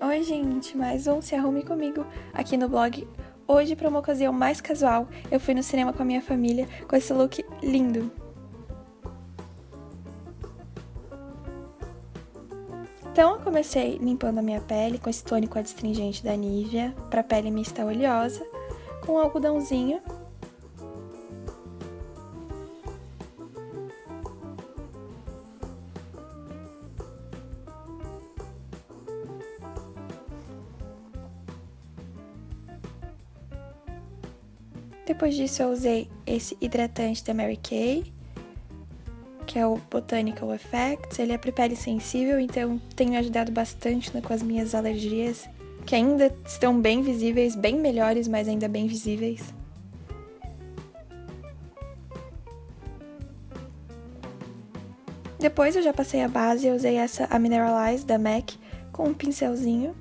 Oi, gente, mais um Se Arrume Comigo aqui no blog. Hoje, para uma ocasião mais casual, eu fui no cinema com a minha família com esse look lindo. Então, eu comecei limpando a minha pele com esse tônico adstringente da Nivea, para pele mista oleosa, com um algodãozinho. Depois disso, eu usei esse hidratante da Mary Kay, que é o Botanical Effects. Ele é para pele sensível, então tem me ajudado bastante com as minhas alergias, que ainda estão bem visíveis, bem melhores, mas ainda bem visíveis. Depois eu já passei a base, eu usei a Mineralize da MAC com um pincelzinho.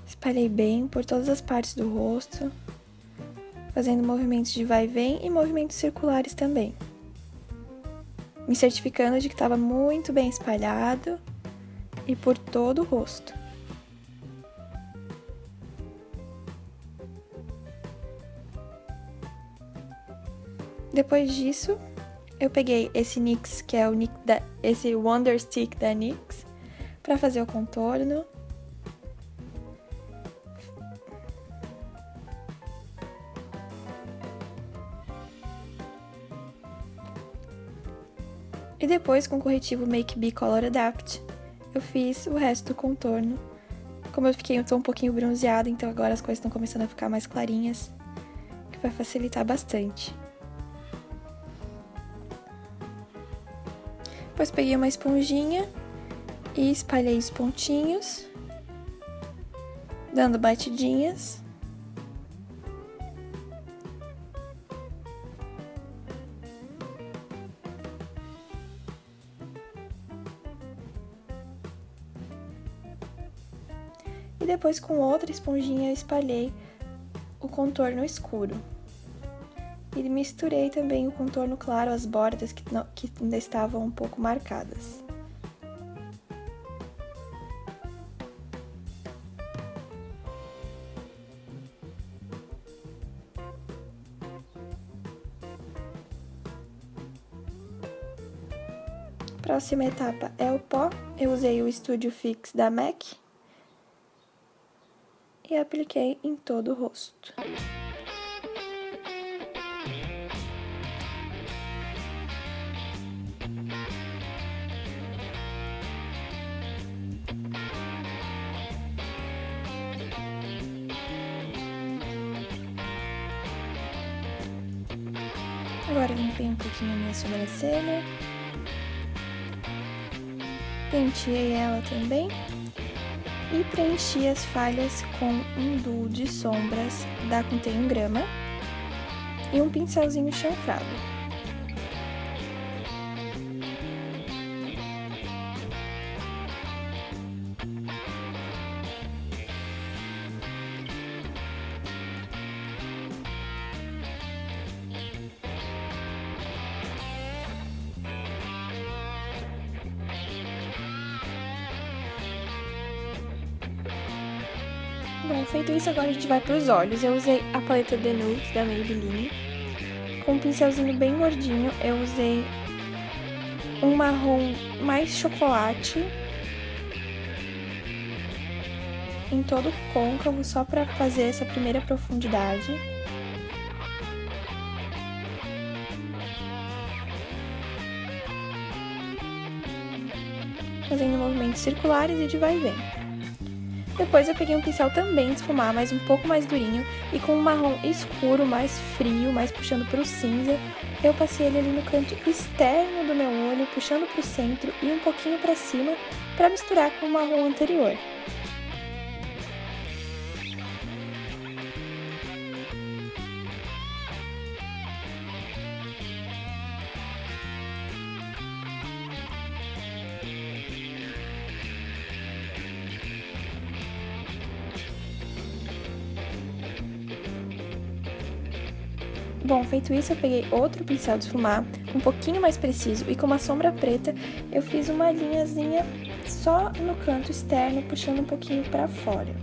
Espalhei bem por todas as partes do rosto, fazendo movimentos de vai e vem e movimentos circulares também. Me certificando de que estava muito bem espalhado e por todo o rosto. Depois disso, eu peguei esse NYX, que é esse Wonder Stick da NYX, para fazer o contorno. E depois, com o corretivo Make Be Color Adapt, eu fiz o resto do contorno. Como eu tô um pouquinho bronzeada, então agora as coisas estão começando a ficar mais clarinhas, que vai facilitar bastante. Depois peguei uma esponjinha e espalhei os pontinhos, dando batidinhas. E depois, com outra esponjinha, eu espalhei o contorno escuro. E misturei também o contorno claro, as bordas que ainda estavam um pouco marcadas. Próxima etapa é o pó. Eu usei o Studio Fix da MAC. E apliquei em todo o rosto. Agora limpei um pouquinho a minha sobrancelha. Penteei ela também. E preenchi as falhas com um duo de sombras da Contém 1 grama e um pincelzinho chanfrado. Bom, feito isso, agora a gente vai para os olhos. Eu usei a paleta The Nude da Maybelline. Com um pincelzinho bem gordinho, eu usei um marrom mais chocolate em todo o côncavo, só para fazer essa primeira profundidade. Fazendo movimentos circulares e de vai e vem. Depois eu peguei um pincel também de esfumar, mas um pouco mais durinho, e com um marrom escuro, mais frio, mais puxando para o cinza, eu passei ele ali no canto externo do meu olho, puxando para o centro e um pouquinho para cima, para misturar com o marrom anterior. Bom, feito isso, eu peguei outro pincel de esfumar, um pouquinho mais preciso, e com uma sombra preta, eu fiz uma linhazinha só no canto externo, puxando um pouquinho pra fora.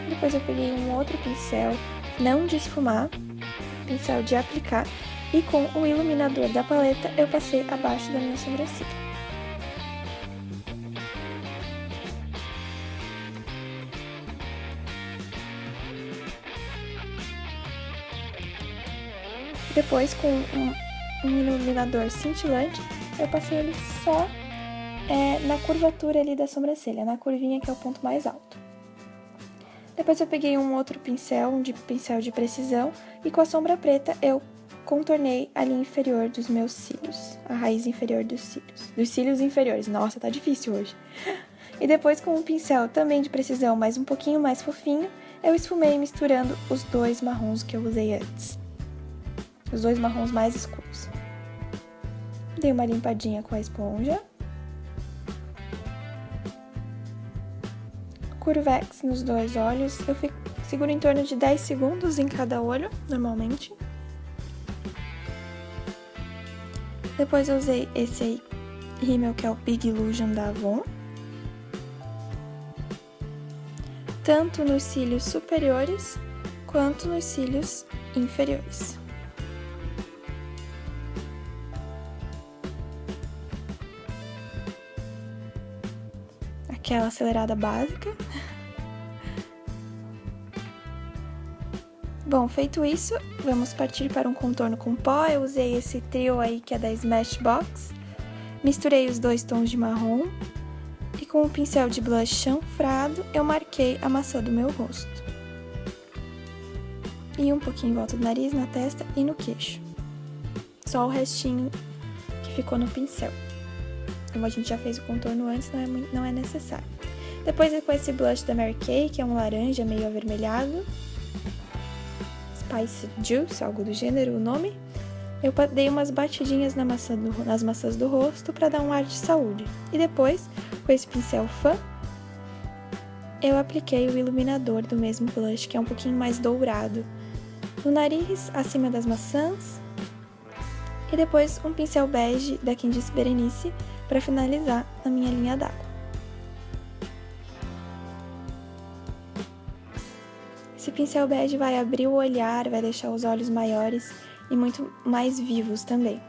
Depois eu peguei um outro pincel, não de esfumar, pincel de aplicar, e com o iluminador da paleta eu passei abaixo da minha sobrancelha. Depois, com um iluminador cintilante, eu passei ele só na curvatura ali da sobrancelha, na curvinha que é o ponto mais alto. Depois eu peguei um outro pincel, pincel de precisão, e com a sombra preta eu contornei a linha inferior dos meus cílios, a raiz inferior dos cílios inferiores. Nossa, tá difícil hoje. E depois, com um pincel também de precisão, mas um pouquinho mais fofinho, eu esfumei misturando os dois marrons que eu usei antes. Os dois marrons mais escuros. Dei uma limpadinha com a esponja. Curvex nos dois olhos. Eu seguro em torno de 10 segundos em cada olho, normalmente. Depois eu usei esse aí, rímel, que é o Big Illusion da Avon. Tanto nos cílios superiores, quanto nos cílios inferiores. Aquela acelerada básica. Bom, feito isso, vamos partir para um contorno com pó. Eu usei esse trio aí que é da Smashbox. Misturei os dois tons de marrom e com um pincel de blush chanfrado eu marquei a maçã do meu rosto. E um pouquinho em volta do nariz, na testa e no queixo. Só o restinho que ficou no pincel. Como a gente já fez o contorno antes, não é necessário. Depois, com esse blush da Mary Kay, que é um laranja meio avermelhado, Spice Juice, algo do gênero, o nome, eu dei umas batidinhas nas maçãs do rosto para dar um ar de saúde. E depois, com esse pincel fã, eu apliquei o iluminador do mesmo blush, que é um pouquinho mais dourado, no nariz, acima das maçãs, e depois um pincel bege da Quem Disse Berenice para finalizar na minha linha d'água. Esse pincel bege vai abrir o olhar, vai deixar os olhos maiores e muito mais vivos também.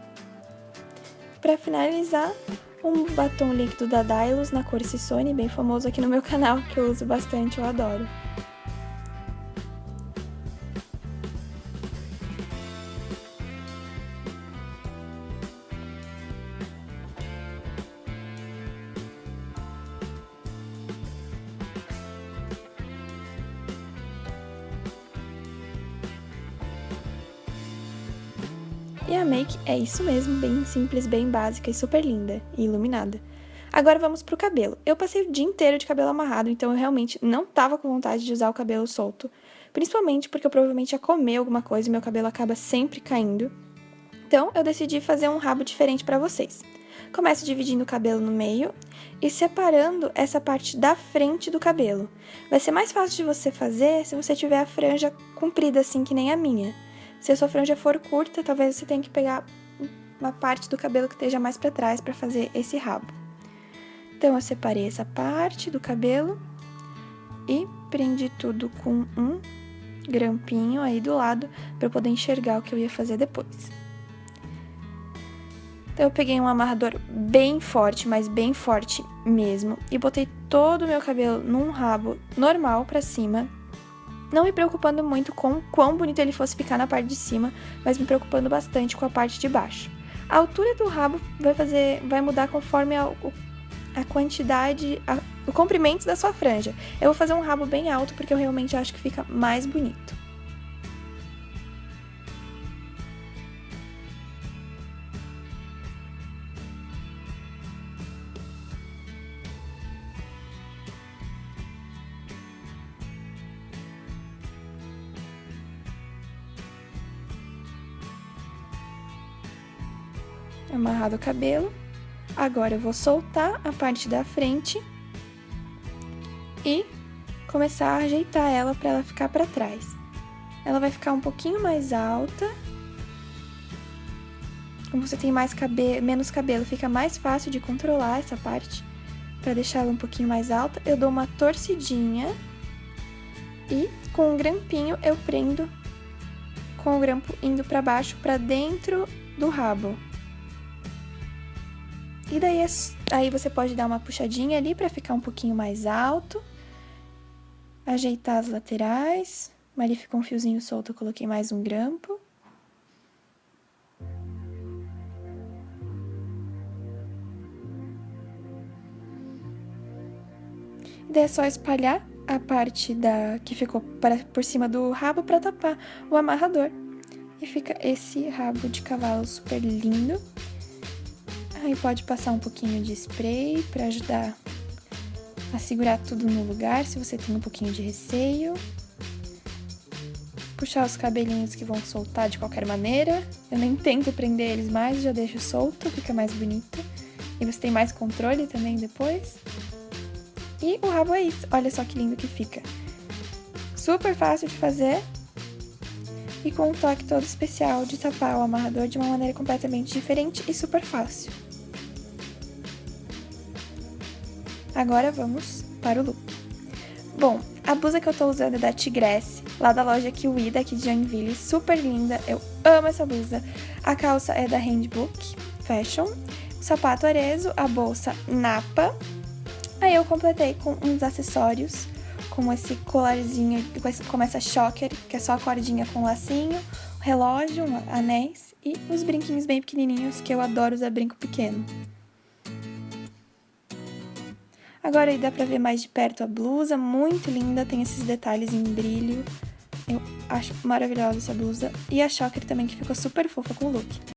Para finalizar, um batom líquido da Dylos na cor Sissone, bem famoso aqui no meu canal, que eu uso bastante, eu adoro. E a make é isso mesmo, bem simples, bem básica e super linda e iluminada. Agora vamos pro cabelo. Eu passei o dia inteiro de cabelo amarrado, então eu realmente não tava com vontade de usar o cabelo solto. Principalmente porque eu provavelmente ia comer alguma coisa e meu cabelo acaba sempre caindo. Então eu decidi fazer um rabo diferente pra vocês. Começo dividindo o cabelo no meio e separando essa parte da frente do cabelo. Vai ser mais fácil de você fazer se você tiver a franja comprida assim que nem a minha. Se a sua franja for curta, talvez você tenha que pegar uma parte do cabelo que esteja mais para trás para fazer esse rabo. Então, eu separei essa parte do cabelo e prendi tudo com um grampinho aí do lado para eu poder enxergar o que eu ia fazer depois. Então, eu peguei um amarrador bem forte, mas bem forte mesmo, e botei todo o meu cabelo num rabo normal para cima, não me preocupando muito com quão bonito ele fosse ficar na parte de cima, mas me preocupando bastante com a parte de baixo. A altura do rabo vai mudar conforme a quantidade, o comprimento da sua franja. Eu vou fazer um rabo bem alto porque eu realmente acho que fica mais bonito. Amarrado o cabelo, Agora eu vou soltar a parte da frente e começar a ajeitar ela para ela ficar para trás. Ela vai ficar um pouquinho mais alta. Como você tem menos cabelo, fica mais fácil de controlar essa parte. Para deixar ela um pouquinho mais alta, eu dou uma torcidinha e com um grampinho eu prendo com o grampo indo para baixo, para dentro do rabo. E daí aí você pode dar uma puxadinha ali para ficar um pouquinho mais alto. Ajeitar as laterais. Ali ficou um fiozinho solto, eu coloquei mais um grampo. E daí é só espalhar a parte que ficou por cima do rabo para tapar o amarrador. E fica esse rabo de cavalo super lindo. Aí pode passar um pouquinho de spray para ajudar a segurar tudo no lugar, se você tem um pouquinho de receio. Puxar os cabelinhos que vão soltar de qualquer maneira. Eu nem tento prender eles mais, já deixo solto, fica mais bonito. E você tem mais controle também depois. E o rabo é isso, olha só que lindo que fica. Super fácil de fazer. E com um toque todo especial de tapar o amarrador de uma maneira completamente diferente e super fácil. Agora vamos para o look. Bom, a blusa que eu tô usando é da Tigresse, lá da loja Kiwi, daqui de Joinville, super linda, eu amo essa blusa. A calça é da Handbook Fashion, o sapato Arezzo, a bolsa Napa. Aí eu completei com uns acessórios, com esse colarzinho, com essa choker, que é só a cordinha com lacinho, relógio, anéis e os brinquinhos bem pequenininhos, que eu adoro usar brinco pequeno. Agora aí dá pra ver mais de perto a blusa, muito linda, tem esses detalhes em brilho. Eu acho maravilhosa essa blusa. E a choker também, que ficou super fofa com o look.